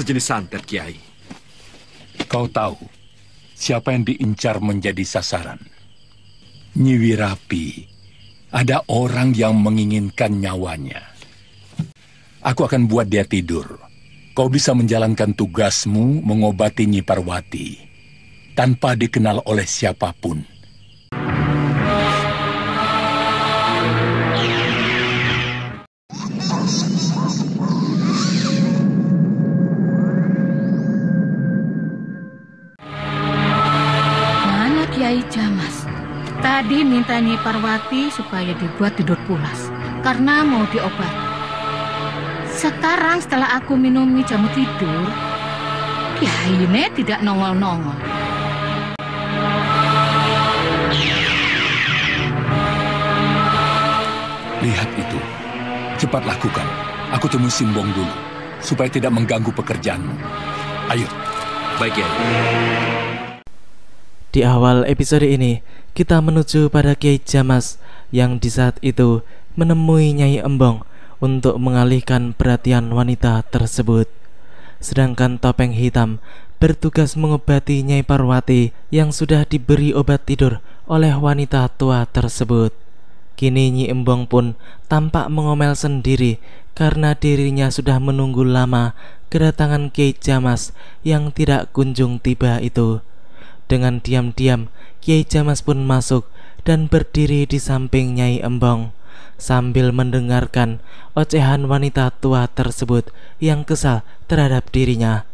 sejenis santet, Kiai. Kau tahu siapa yang diincar menjadi sasaran? Nyi Wirapi. Ada orang yang menginginkan nyawanya. Aku akan buat dia tidur. Kau bisa menjalankan tugasmu mengobati Nyi Parwati tanpa dikenal oleh siapapun. Mana Kiai Jamas? Tadi minta Nyi Parwati supaya dibuat tidur pulas karena mau diobati. Sekarang setelah aku minum jamu tidur, Kiai ini tidak nongol-nongol. Lihat itu. Cepat lakukan. Aku temui Simbong dulu, supaya tidak mengganggu pekerjaanmu. Ayo. Baik, Kiai. Di awal episode ini, kita menuju pada Kiai Jamas yang di saat itu menemui Nyai Embong untuk mengalihkan perhatian wanita tersebut. Sedangkan Topeng Hitam bertugas mengobati Nyai Parwati yang sudah diberi obat tidur oleh wanita tua tersebut. Kini Nyi Embong pun tampak mengomel sendiri karena dirinya sudah menunggu lama kedatangan Kiai Jamas yang tidak kunjung tiba itu. Dengan diam-diam, Kiai Jamas pun masuk dan berdiri di samping Nyai Embong sambil mendengarkan ocehan wanita tua tersebut yang kesal terhadap dirinya.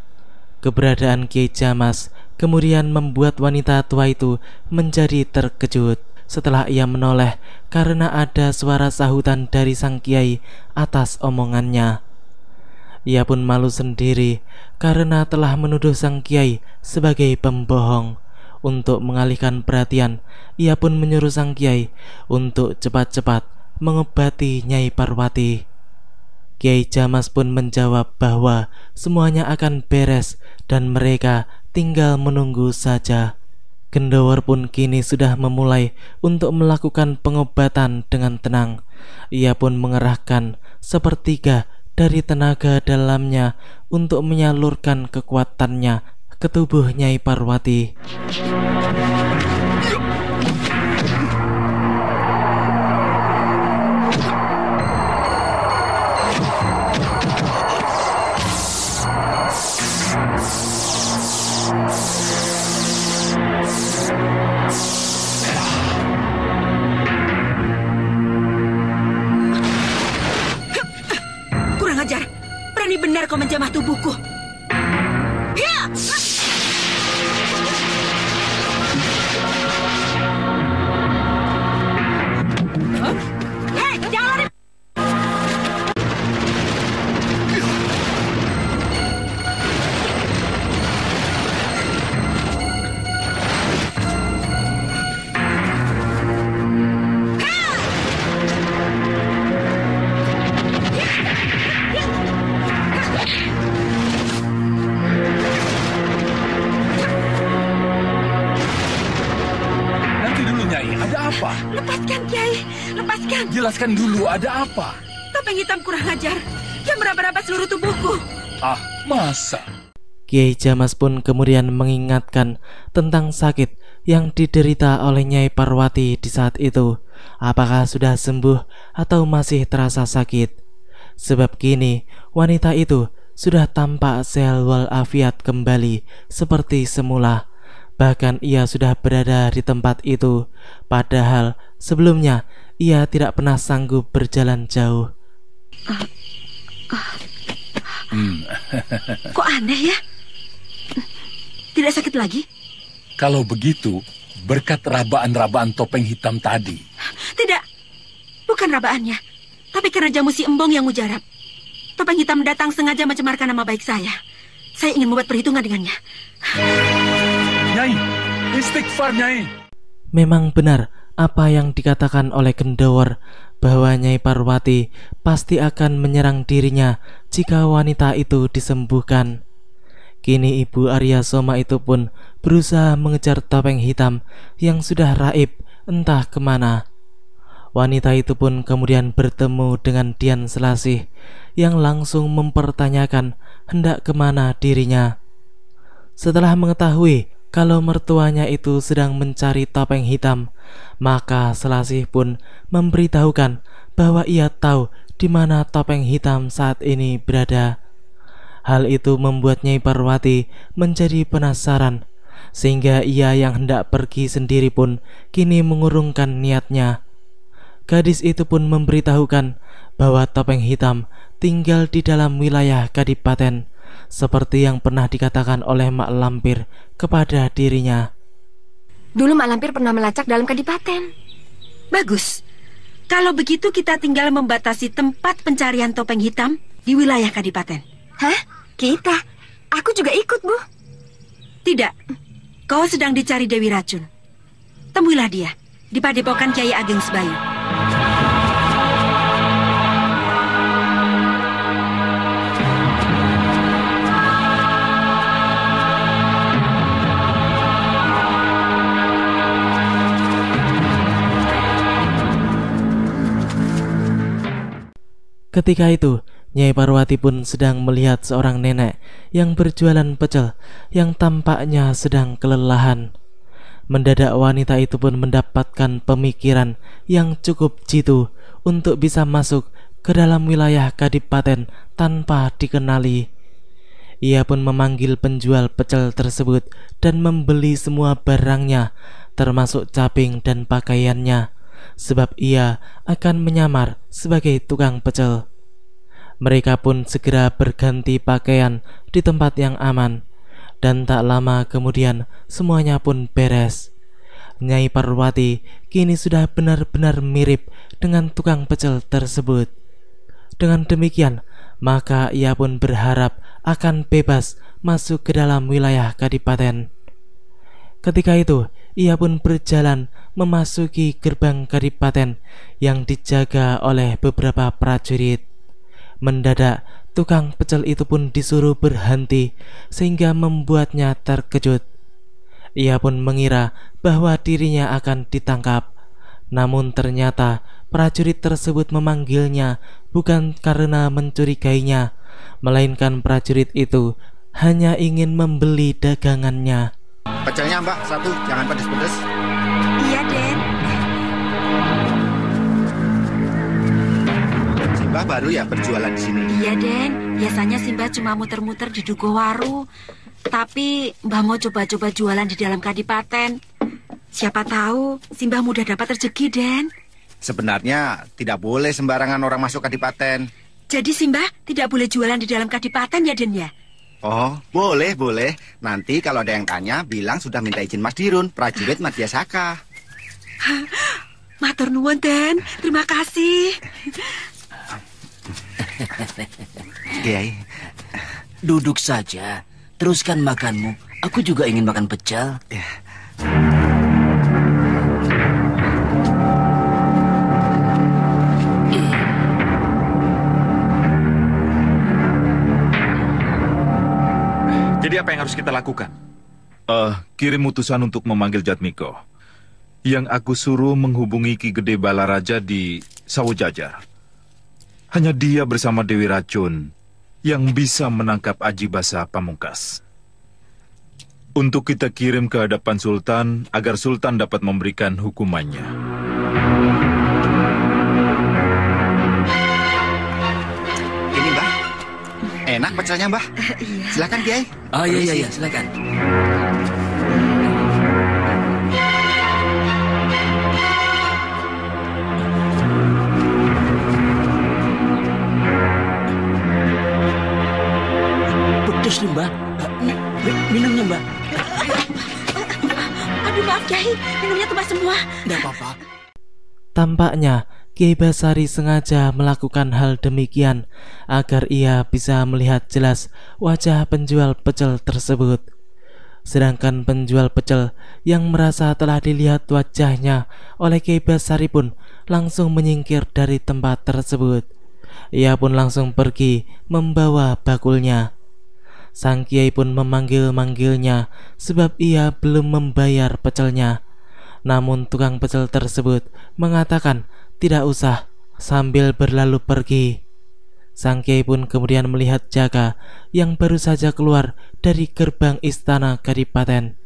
Keberadaan Kiai Jamas kemudian membuat wanita tua itu menjadi terkejut setelah ia menoleh karena ada suara sahutan dari sang kiai atas omongannya. Ia pun malu sendiri karena telah menuduh sang kiai sebagai pembohong. Untuk mengalihkan perhatian, ia pun menyuruh sang kiai untuk cepat-cepat mengobati Nyai Parwati. Kiai Jamas pun menjawab bahwa semuanya akan beres dan mereka tinggal menunggu saja. Gendowor pun kini sudah memulai untuk melakukan pengobatan dengan tenang. Ia pun mengerahkan sepertiga dari tenaga dalamnya untuk menyalurkan kekuatannya ke tubuh Nyai Parwati. Kurang ajar, berani benar kau menjamah tubuhku. Ya! Hei, jangan lari! Nanti dulu, Nyai. Ada apa? Lepaskan, Kiai. Lepaskan. Jelaskan dulu, ada apa? Topeng hitam kurang ajar. Dia meraba-raba seluruh tubuhku. Ah, masa? Kiai Jamas pun kemudian mengingatkan tentang sakit yang diderita oleh Nyai Parwati di saat itu. Apakah sudah sembuh atau masih terasa sakit? Sebab kini wanita itu sudah tampak sehat walafiat kembali seperti semula. Bahkan ia sudah berada di tempat itu, padahal sebelumnya ia tidak pernah sanggup berjalan jauh. Kok aneh ya? Tidak sakit lagi? Kalau begitu, berkat rabaan-rabaan topeng hitam tadi. Tidak, bukan rabaannya, tapi karena jamu si Embong yang mujarab. Topeng hitam datang sengaja mencemarkan nama baik saya. Saya ingin membuat perhitungan dengannya. Nyai, istighfar, Nyai. Memang benar apa yang dikatakan oleh Gendowor, bahwa Nyai Parwati pasti akan menyerang dirinya jika wanita itu disembuhkan. Kini Ibu Arya Soma itu pun berusaha mengejar topeng hitam yang sudah raib entah kemana. Wanita itu pun kemudian bertemu dengan Dian Selasih yang langsung mempertanyakan hendak kemana dirinya. Setelah mengetahui kalau mertuanya itu sedang mencari topeng hitam, maka Selasih pun memberitahukan bahwa ia tahu di mana topeng hitam saat ini berada. Hal itu membuat Nyai Parwati menjadi penasaran, sehingga ia yang hendak pergi sendiri pun kini mengurungkan niatnya. Gadis itu pun memberitahukan bahwa topeng hitam tinggal di dalam wilayah Kadipaten, seperti yang pernah dikatakan oleh Mak Lampir kepada dirinya. Dulu Mak Lampir pernah melacak dalam Kadipaten. Bagus. Kalau begitu kita tinggal membatasi tempat pencarian topeng hitam di wilayah Kadipaten. Hah? Kita? Aku juga ikut, Bu. Tidak. Kau sedang dicari Dewi Racun. Temuilah dia di Padepokan Kiai Ageng Sebayu. Ketika itu, Nyai Parwati pun sedang melihat seorang nenek yang berjualan pecel yang tampaknya sedang kelelahan. Mendadak wanita itu pun mendapatkan pemikiran yang cukup jitu untuk bisa masuk ke dalam wilayah Kadipaten tanpa dikenali. Ia pun memanggil penjual pecel tersebut dan membeli semua barangnya, termasuk caping dan pakaiannya, sebab ia akan menyamar sebagai tukang pecel. Mereka pun segera berganti pakaian di tempat yang aman, dan tak lama kemudian semuanya pun beres. Nyai Parwati kini sudah benar-benar mirip dengan tukang pecel tersebut. Dengan demikian, maka ia pun berharap akan bebas masuk ke dalam wilayah Kadipaten. Ketika itu, ia pun berjalan memasuki gerbang Kadipaten yang dijaga oleh beberapa prajurit. Mendadak, tukang pecel itu pun disuruh berhenti, sehingga membuatnya terkejut. Ia pun mengira bahwa dirinya akan ditangkap. Namun ternyata prajurit tersebut memanggilnya bukan karena mencurigainya, melainkan prajurit itu hanya ingin membeli dagangannya. Pecelnya Mbak, satu, jangan pedes-pedes. Iya, Den. Simbah baru ya berjualan di sini? Iya, Den. Biasanya Simbah cuma muter-muter di Dugowaru. Tapi Mbah mau coba-coba jualan di dalam Kadipaten. Siapa tahu Simbah mudah dapat rezeki, Den. Sebenarnya tidak boleh sembarangan orang masuk Kadipaten. Jadi Simbah tidak boleh jualan di dalam Kadipaten ya, Den ya? Oh, boleh, boleh. Nanti kalau ada yang tanya, bilang sudah minta izin Mas Dirun, prajurit Madya Saka. Matur nuwun, Den. Terima kasih. Kiai, duduk saja. Teruskan makanmu. Aku juga ingin makan pecel. Ya. Jadi apa yang harus kita lakukan? Kirim utusan untuk memanggil Jatmiko. Yang aku suruh menghubungi Ki Gede Balaraja di Sawojajar. Hanya dia bersama Dewi Racun yang bisa menangkap Aji Basa Pamungkas. Untuk kita kirim ke hadapan Sultan agar Sultan dapat memberikan hukumannya. Ini Mbah, enak pecelnya Mbah. Silakan Kiai. Oh iya, silakan. Pedes nih Mbak. Minumnya Mbak. Aduh, maaf Kiai, minumnya tumpah semua. Tidak apa-apa. Tampaknya Kiai Basari sengaja melakukan hal demikian agar ia bisa melihat jelas wajah penjual pecel tersebut. Sedangkan penjual pecel yang merasa telah dilihat wajahnya oleh Kiai Basari pun langsung menyingkir dari tempat tersebut. Ia pun langsung pergi membawa bakulnya. Sang Kiai pun memanggil-manggilnya sebab ia belum membayar pecelnya. Namun tukang pecel tersebut mengatakan tidak usah, sambil berlalu pergi. Sang Kiai pun kemudian melihat Jaka yang baru saja keluar dari gerbang istana Kadipaten.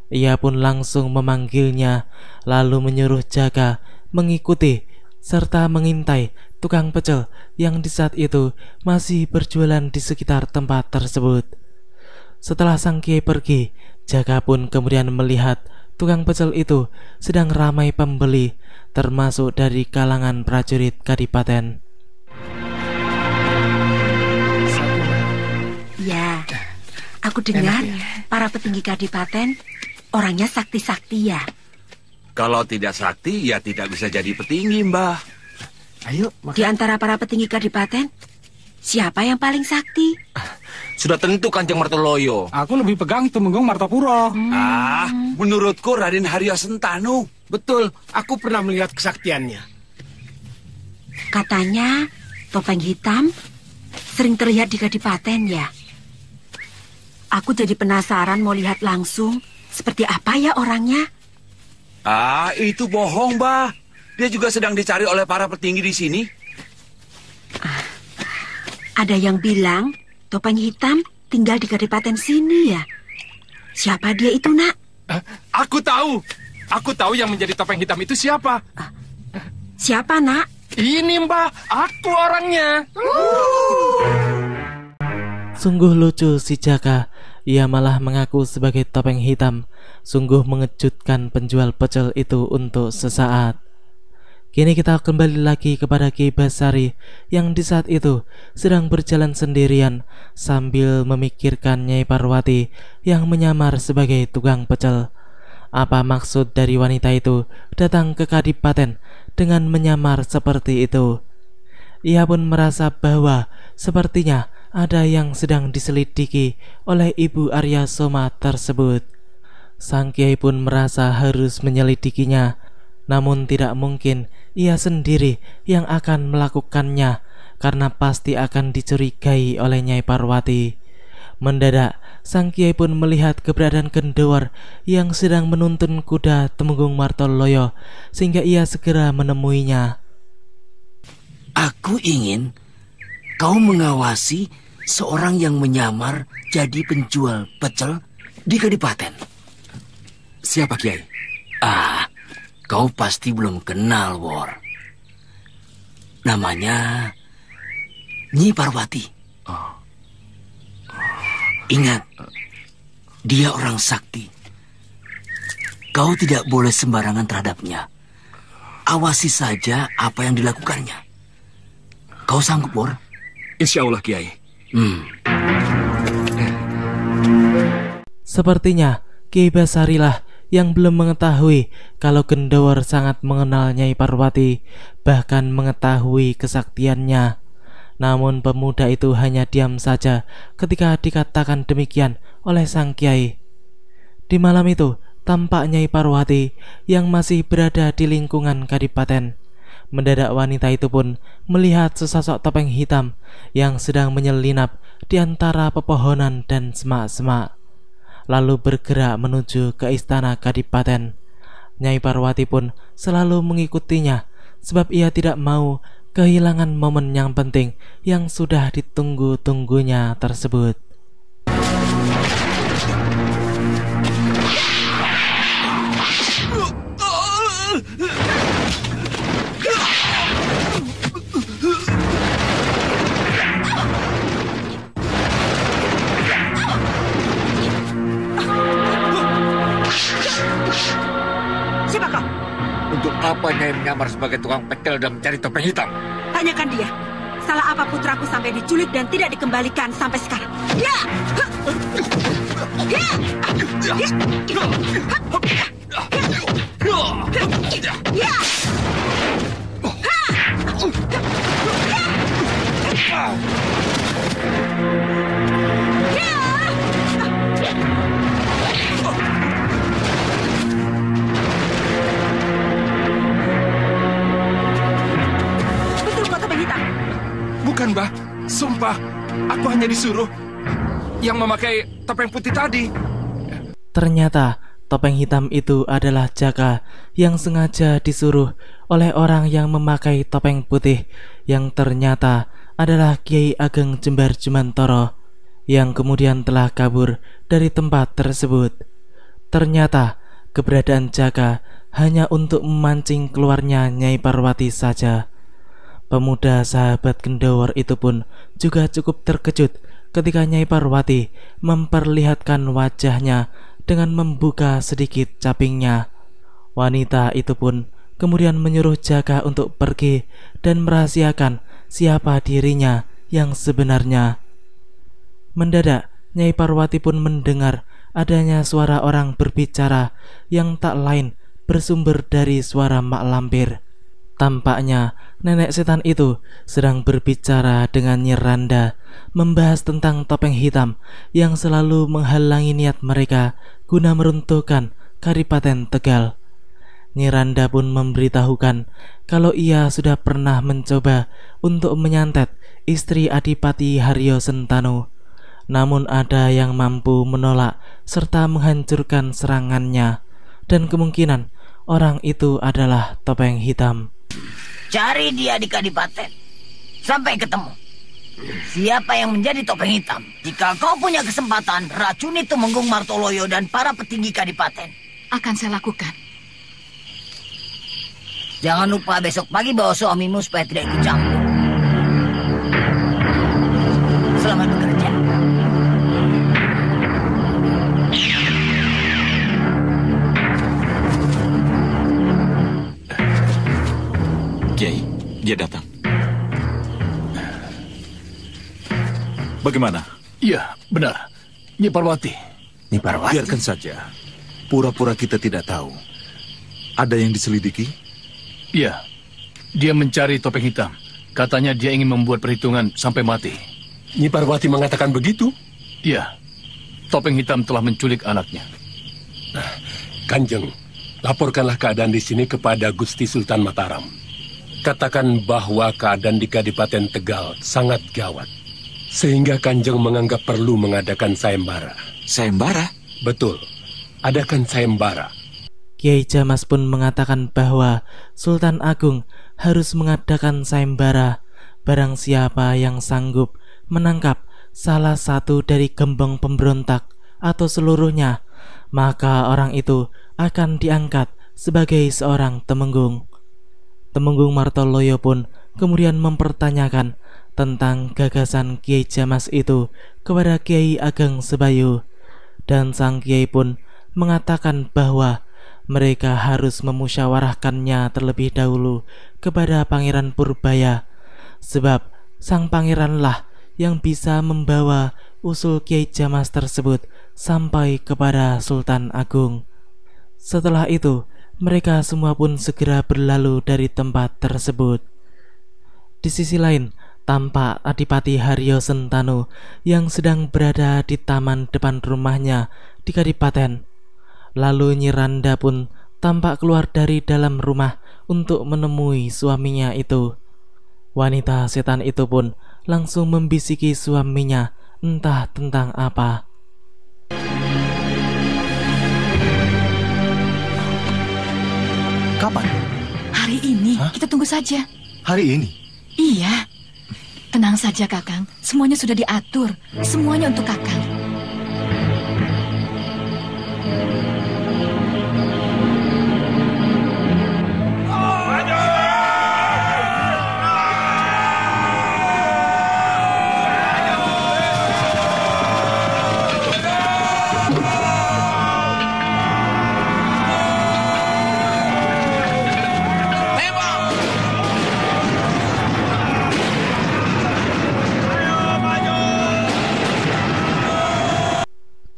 Ia pun langsung memanggilnya, lalu menyuruh Jaka mengikuti serta mengintai tukang pecel yang di saat itu masih berjualan di sekitar tempat tersebut. Setelah Sang Kiai pergi, Jaka pun kemudian melihat tukang pecel itu sedang ramai pembeli, termasuk dari kalangan prajurit Kadipaten. Ya, aku dengar para petinggi Kadipaten orangnya sakti-sakti ya. Kalau tidak sakti, ya tidak bisa jadi petinggi, Mbah. Ayo, Di antara para petinggi Kadipaten, siapa yang paling sakti? Sudah tentu Kanjeng Martoloyo. aku lebih pegang Tumenggung Martapura. Menurutku Raden Haryo Sentanu. Betul, aku pernah melihat kesaktiannya. Katanya topeng hitam sering terlihat di Kadipaten ya. Aku jadi penasaran mau lihat langsung seperti apa ya orangnya. Itu bohong, Mbah. Dia juga sedang dicari oleh para petinggi di sini. Ada yang bilang topeng hitam tinggal di Kadipaten sini ya. Siapa dia itu, Nak? Aku tahu. Aku tahu yang menjadi topeng hitam itu siapa. Siapa, Nak? Ini, Mbak. Aku orangnya. Sungguh lucu si Jaka. Ia malah mengaku sebagai topeng hitam. Sungguh mengejutkan penjual pecel itu untuk sesaat. Kini kita kembali lagi kepada Ki Basari yang di saat itu sedang berjalan sendirian sambil memikirkan Nyai Parwati yang menyamar sebagai tukang pecel. Apa maksud dari wanita itu datang ke Kadipaten dengan menyamar seperti itu? Ia pun merasa bahwa sepertinya ada yang sedang diselidiki oleh Ibu Arya Soma tersebut. Sang Kiai pun merasa harus menyelidikinya, namun tidak mungkin ia sendiri yang akan melakukannya karena pasti akan dicurigai oleh Nyai Parwati. Mendadak, Sang Kiai pun melihat keberadaan Gendowar yang sedang menuntun kuda Tumenggung Martoloyo, sehingga ia segera menemuinya. Aku ingin kau mengawasi seorang yang menyamar jadi penjual pecel di Kadipaten. Siapa, Kiai? Kau pasti belum kenal, Wor. Namanya Nyi Parwati. Ingat, dia orang sakti. Kau tidak boleh sembarangan terhadapnya. Awasi saja apa yang dilakukannya. Kau sanggup, Wor? Insya Allah, Kiai. Sepertinya Ki Basarilah yang belum mengetahui kalau Gendowar sangat mengenal Nyai Parwati, bahkan mengetahui kesaktiannya. Namun pemuda itu hanya diam saja ketika dikatakan demikian oleh Sang Kiai. Di malam itu tampak Nyai Parwati yang masih berada di lingkungan Kadipaten. Mendadak wanita itu pun melihat sesosok topeng hitam yang sedang menyelinap di antara pepohonan dan semak-semak, lalu bergerak menuju ke istana Kadipaten. Nyai Parwati pun selalu mengikutinya sebab ia tidak mau kehilangan momen yang penting yang sudah ditunggu-tunggunya tersebut. Siapa kau? Untuk apa Nyai menyamar sebagai tukang pecel dan mencari topeng hitam? Tanyakan dia. Salah apa putraku sampai diculik dan tidak dikembalikan sampai sekarang? Ya! Ya! Ya! Betul kau topeng hitam? Bukan, Mbah. Sumpah, aku hanya disuruh yang memakai topeng putih tadi. Ternyata topeng hitam itu adalah Jaka yang sengaja disuruh oleh orang yang memakai topeng putih, yang ternyata adalah Kiai Ageng Jembar Jumantoro yang kemudian telah kabur dari tempat tersebut. Ternyata keberadaan Jaka hanya untuk memancing keluarnya Nyai Parwati saja. Pemuda sahabat Gendawar itu pun juga cukup terkejut ketika Nyai Parwati memperlihatkan wajahnya dengan membuka sedikit capingnya. Wanita itu pun kemudian menyuruh Jaka untuk pergi dan merahasiakan siapa dirinya yang sebenarnya. Mendadak Nyai Parwati pun mendengar adanya suara orang berbicara yang tak lain bersumber dari suara Mak Lampir. Tampaknya nenek setan itu sedang berbicara dengan Nyi Randa, membahas tentang topeng hitam yang selalu menghalangi niat mereka guna meruntuhkan Kadipaten Tegal. Nyi Randa pun memberitahukan kalau ia sudah pernah mencoba untuk menyantet istri Adipati Haryo Sentanu, namun ada yang mampu menolak serta menghancurkan serangannya, dan kemungkinan orang itu adalah topeng hitam. Cari dia di Kadipaten sampai ketemu. Siapa yang menjadi topeng hitam? Jika kau punya kesempatan, racuni Tumenggung Martoloyo dan para petinggi Kadipaten. Akan saya lakukan. Jangan lupa besok pagi bawa suamimu supaya tidak ikut campur. Selamat bekerja. Kiai, dia datang. Bagaimana? Iya, benar. Nyi Parwati. Nyi Parwati? Biarkan saja. Pura-pura kita tidak tahu. Ada yang diselidiki? Iya. Dia mencari topeng hitam. Katanya dia ingin membuat perhitungan sampai mati. Nyi Parwati mengatakan begitu? Iya. Topeng hitam telah menculik anaknya. Kanjeng, laporkanlah keadaan di sini kepada Gusti Sultan Mataram. Katakan bahwa keadaan di Kadipaten Tegal sangat gawat, sehingga Kanjeng menganggap perlu mengadakan sayembara. Sayembara? Betul, adakan sayembara. Kiai Jamas pun mengatakan bahwa Sultan Agung harus mengadakan sayembara. Barang siapa yang sanggup menangkap salah satu dari gembong pemberontak atau seluruhnya, maka orang itu akan diangkat sebagai seorang temenggung. Temenggung Martoloyo pun kemudian mempertanyakan tentang gagasan Kiai Jamas itu kepada Kiai Ageng Sebayu, dan sang Kiai pun mengatakan bahwa mereka harus memusyawarahkannya terlebih dahulu kepada Pangeran Purbaya, sebab sang pangeranlah yang bisa membawa usul Kiai Jamas tersebut sampai kepada Sultan Agung. Setelah itu mereka semua pun segera berlalu dari tempat tersebut. Di sisi lain, tampak Adipati Haryo Sentanu yang sedang berada di taman depan rumahnya di Kadipaten. Lalu Nyi Randa pun tampak keluar dari dalam rumah untuk menemui suaminya itu. Wanita setan itu pun langsung membisiki suaminya entah tentang apa. Kapan? Hari ini. Hah? Kita tunggu saja. Hari ini? Iya. Tenang saja, Kakang. Semuanya sudah diatur. Semuanya untuk Kakang.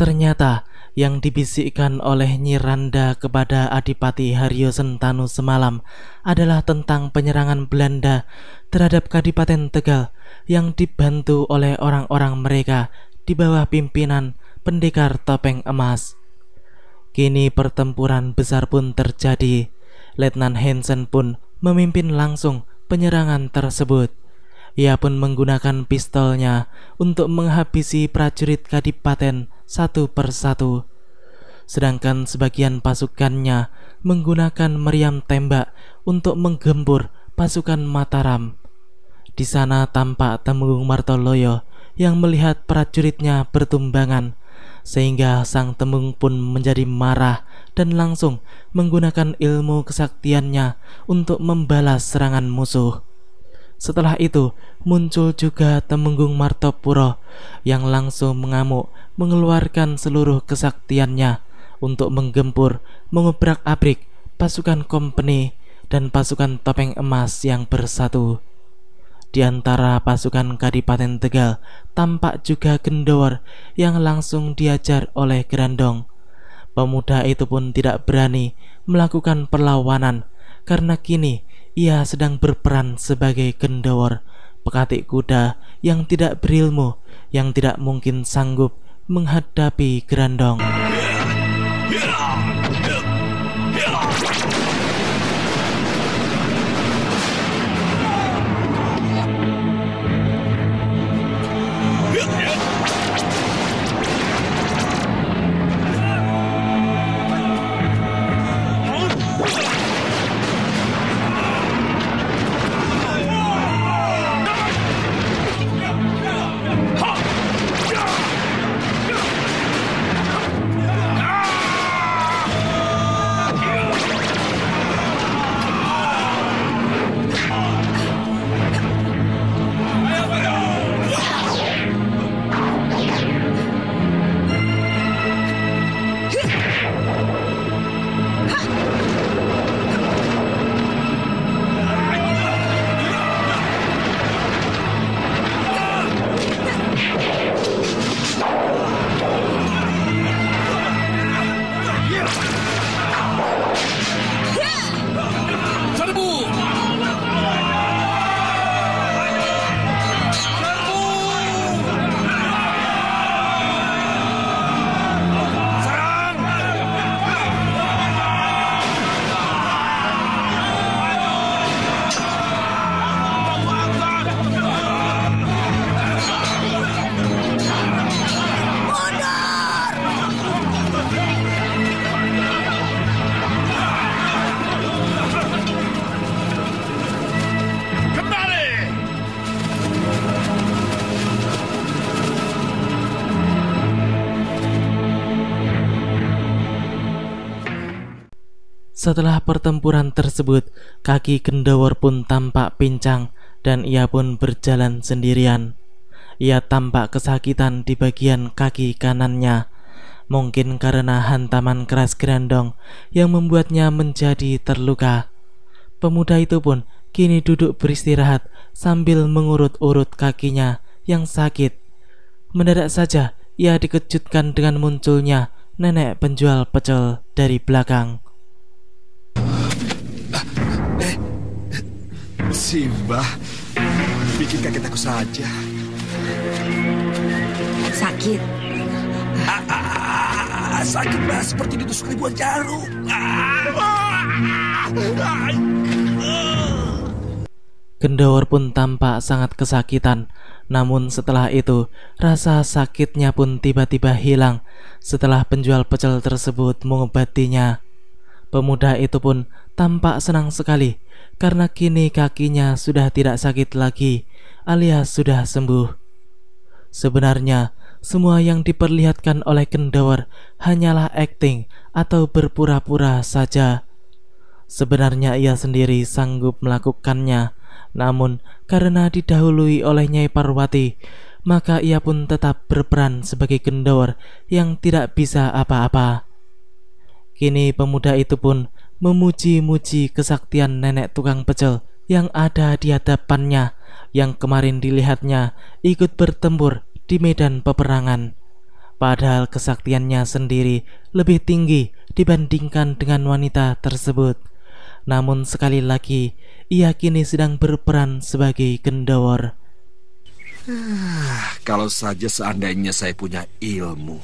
Ternyata yang dibisikkan oleh Nyi Randa kepada Adipati Haryo Sentanu semalam adalah tentang penyerangan Belanda terhadap Kadipaten Tegal yang dibantu oleh orang-orang mereka di bawah pimpinan Pendekar Topeng Emas. Kini pertempuran besar pun terjadi. Letnan Hansen pun memimpin langsung penyerangan tersebut. Ia pun menggunakan pistolnya untuk menghabisi prajurit Kadipaten satu persatu, sedangkan sebagian pasukannya menggunakan meriam tembak untuk menggempur pasukan Mataram. Di sana tampak Temenggung Martoloyo yang melihat prajuritnya bertumbangan, sehingga sang Temenggung pun menjadi marah dan langsung menggunakan ilmu kesaktiannya untuk membalas serangan musuh. Setelah itu muncul juga Temenggung Martopuro yang langsung mengamuk mengeluarkan seluruh kesaktiannya untuk menggempur, mengobrak-abrik pasukan kompeni dan pasukan Topeng Emas yang bersatu. Di antara pasukan Kadipaten Tegal tampak juga Gendowor yang langsung diajar oleh Grandong. Pemuda itu pun tidak berani melakukan perlawanan karena kini ia sedang berperan sebagai Gendowor, pekatik kuda yang tidak berilmu, yang tidak mungkin sanggup menghadapi Grandong. Setelah pertempuran tersebut, kaki Gendowor pun tampak pincang dan ia pun berjalan sendirian. Ia tampak kesakitan di bagian kaki kanannya, mungkin karena hantaman keras Grandong yang membuatnya menjadi terluka. Pemuda itu pun kini duduk beristirahat sambil mengurut-urut kakinya yang sakit. Mendadak saja ia dikejutkan dengan munculnya nenek penjual pecel dari belakang. Simba, bikin kaget aku saja. Sakit? Sakit Mbah, seperti ditusuk ribuan jarum. Gendowor pun tampak sangat kesakitan. Namun setelah itu rasa sakitnya pun tiba-tiba hilang setelah penjual pecel tersebut mengobatinya. Pemuda itu pun tampak senang sekali karena kini kakinya sudah tidak sakit lagi, alias sudah sembuh. Sebenarnya semua yang diperlihatkan oleh Gendowor hanyalah akting atau berpura-pura saja. Sebenarnya ia sendiri sanggup melakukannya, namun karena didahului oleh Nyai Parwati, maka ia pun tetap berperan sebagai Gendowor yang tidak bisa apa-apa. Kini pemuda itu pun memuji-muji kesaktian nenek tukang pecel yang ada di hadapannya, yang kemarin dilihatnya ikut bertempur di medan peperangan. Padahal kesaktiannya sendiri lebih tinggi dibandingkan dengan wanita tersebut. Namun sekali lagi, ia kini sedang berperan sebagai Gendowor. Kalau saja seandainya saya punya ilmu.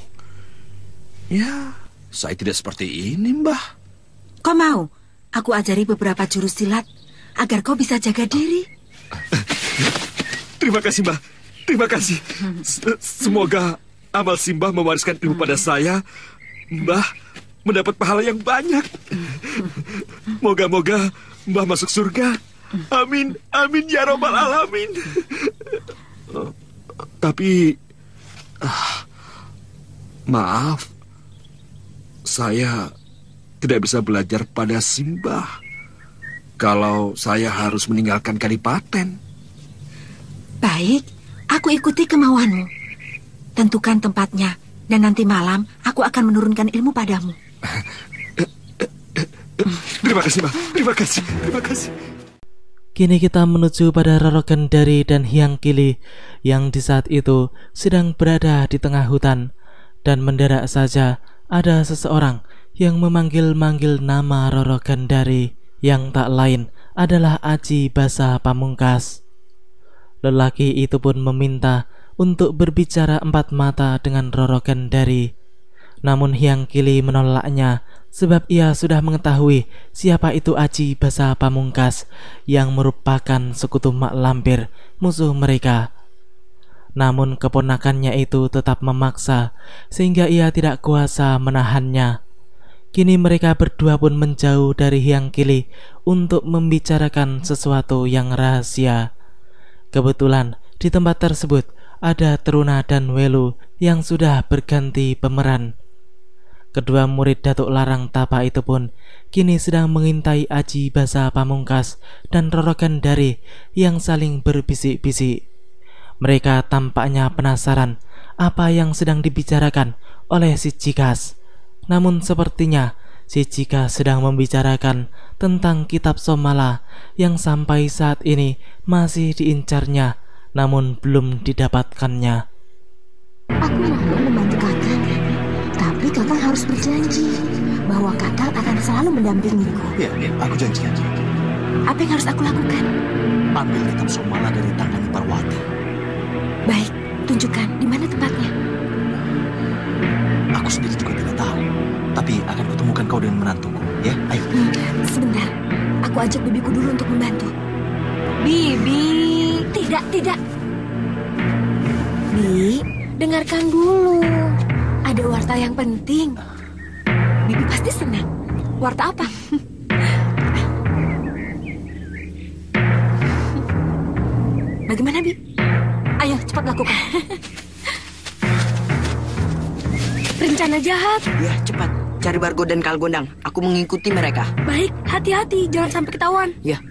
Ya, saya tidak seperti ini, Mbah. Kau mau aku ajari beberapa jurus silat agar kau bisa jaga diri? Terima kasih, Mbah. Terima kasih. Semoga amal Simbah mewariskan ilmu pada saya. Mbah mendapat pahala yang banyak. Moga-moga Mbah masuk surga. Amin, amin ya robbal alamin. Tapi maaf, saya tidak bisa belajar pada Simbah kalau saya harus meninggalkan Kadipaten. Baik, aku ikuti kemauanmu. Tentukan tempatnya, dan nanti malam aku akan menurunkan ilmu padamu. Terima kasih, Mbak. Terima kasih. Terima kasih. Kini kita menuju pada Roro Gendari dan Hyang Kili yang di saat itu sedang berada di tengah hutan, dan mendadak saja ada seseorang yang memanggil-manggil nama Roro Gendari yang tak lain adalah Aji Basa Pamungkas. Lelaki itu pun meminta untuk berbicara empat mata dengan Roro Gendari. Namun Hyang Kili menolaknya sebab ia sudah mengetahui siapa itu Aji Basa Pamungkas yang merupakan sekutu Mak Lampir, musuh mereka. Namun keponakannya itu tetap memaksa sehingga ia tidak kuasa menahannya. Kini mereka berdua pun menjauh dari Hyang Kili untuk membicarakan sesuatu yang rahasia. Kebetulan di tempat tersebut ada Truna dan Welu yang sudah berganti pemeran. Kedua murid Datuk Larang Tapa itu pun kini sedang mengintai Aji Basa Pamungkas dan Roro Gendari yang saling berbisik-bisik. Mereka tampaknya penasaran apa yang sedang dibicarakan oleh si Cikas. Namun sepertinya si Cikas sedang membicarakan tentang kitab Somala yang sampai saat ini masih diincarnya, namun belum didapatkannya. Aku mau membantu kakak, tapi kakak harus berjanji bahwa kakak akan selalu mendampingiku. Ya, aku janji. Apa yang harus aku lakukan? Ambil kitab Somala dari tangan Parwati. Baik, tunjukkan di mana tempatnya. Aku sendiri juga tidak tahu, tapi akan kutemukan kau dengan menantuku. Ya, ayo. Sebentar, aku ajak bibiku dulu untuk membantu. Bibi, tidak. Bi, dengarkan dulu. Ada warta yang penting. Bibi pasti senang. Warta apa? Bagaimana, Bi? Ayo, cepat lakukan. Rencana jahat. Ya, cepat. Cari Bargo dan Kalgondang. Aku mengikuti mereka. Baik, hati-hati. Jangan sampai ketahuan. Ya.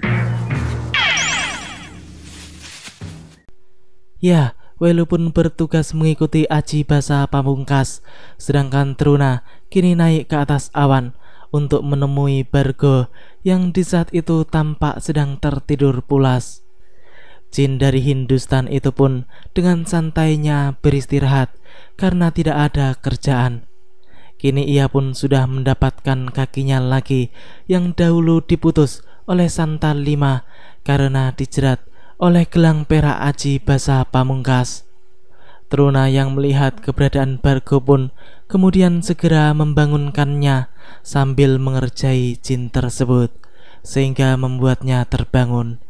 Ya, Welu pun bertugas mengikuti Aji Basa Pamungkas, sedangkan Truna kini naik ke atas awan untuk menemui Bargo yang di saat itu tampak sedang tertidur pulas. Jin dari Hindustan itu pun dengan santainya beristirahat karena tidak ada kerjaan. Kini ia pun sudah mendapatkan kakinya lagi yang dahulu diputus oleh Santal 5 karena dijerat oleh gelang perak Aji Basa Pamungkas. Truna yang melihat keberadaan Bargo pun kemudian segera membangunkannya sambil mengerjai jin tersebut sehingga membuatnya terbangun.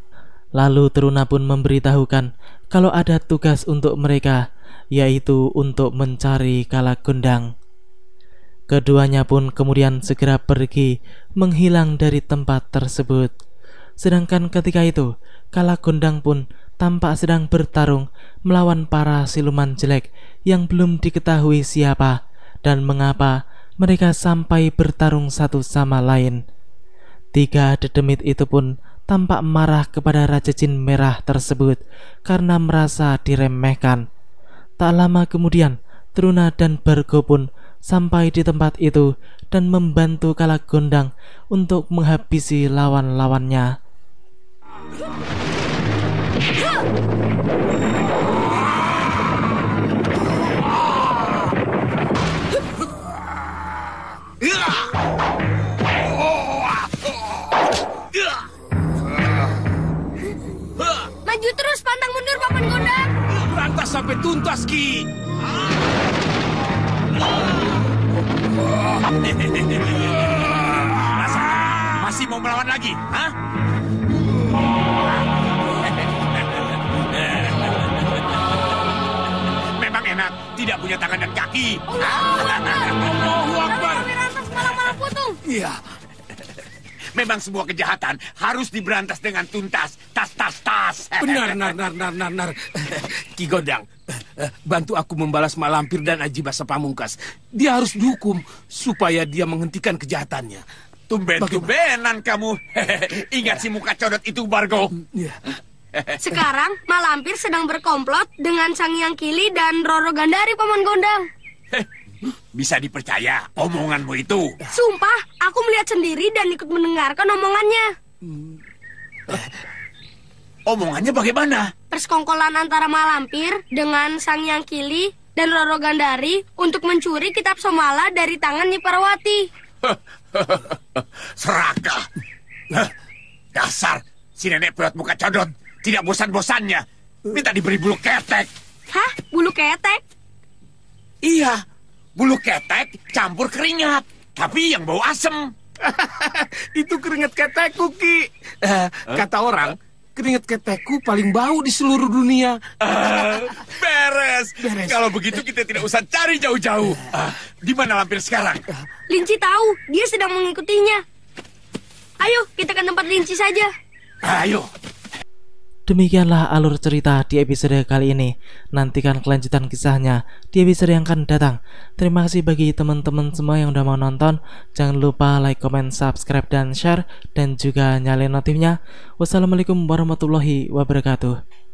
Lalu Truna pun memberitahukan kalau ada tugas untuk mereka, yaitu untuk mencari Kalagondang. Keduanya pun kemudian segera pergi menghilang dari tempat tersebut. Sedangkan ketika itu Kalagondang pun tampak sedang bertarung melawan para siluman jelek yang belum diketahui siapa dan mengapa mereka sampai bertarung satu sama lain. 3 dedemit itu pun tampak marah kepada Raja Jin Merah tersebut karena merasa diremehkan. Tak lama kemudian Truna dan Bargo pun sampai di tempat itu dan membantu Kalagondang untuk menghabisi lawan-lawannya. Maju terus, pantang mundur, Paman Gondang. Berantas sampai tuntas, Ki. Masih mau melawan lagi, hah? Memang enak, tidak punya tangan dan kaki. Allahu Akbar. Allahu Akbar. Malah putung. Iya. Memang semua kejahatan harus diberantas dengan tuntas. Tas. Benar. Ki Gondang, bantu aku membalas Malampir dan Aji Basa Pamungkas. Dia harus dihukum supaya dia menghentikan kejahatannya. Tumben-tumbenan kamu. Ingat si muka codot itu, Bargo. Sekarang Malampir sedang berkomplot dengan Sang Hyang Kili dan Roro Gandari, Paman Gondang. Bisa dipercaya omonganmu itu? Sumpah, aku melihat sendiri dan ikut mendengarkan omongannya. Omongannya bagaimana? Persekongkolan antara Malampir dengan Sang Hyang Kili dan Roro Gandari untuk mencuri kitab Somala dari tangan Nyi Parwati. Serakah. Dasar si nenek peot muka codot. Tidak bosan-bosannya minta diberi bulu ketek. Hah? Bulu ketek? Iya, bulu ketek campur keringat, tapi yang bau asem. Itu keringat ketekku, Ki. Kata orang, keringat ketekku paling bau di seluruh dunia. Beres. Kalau begitu kita tidak usah cari jauh-jauh. Di mana Lampir sekarang? Linci tahu, dia sedang mengikutinya. Ayo, kita ke tempat Linci saja. Ayo. Demikianlah alur cerita di episode kali ini. Nantikan kelanjutan kisahnya di episode yang akan datang. Terima kasih bagi teman-teman semua yang udah mau nonton. Jangan lupa like, comment, subscribe, dan share. Dan juga nyalain notifnya. Wassalamualaikum warahmatullahi wabarakatuh.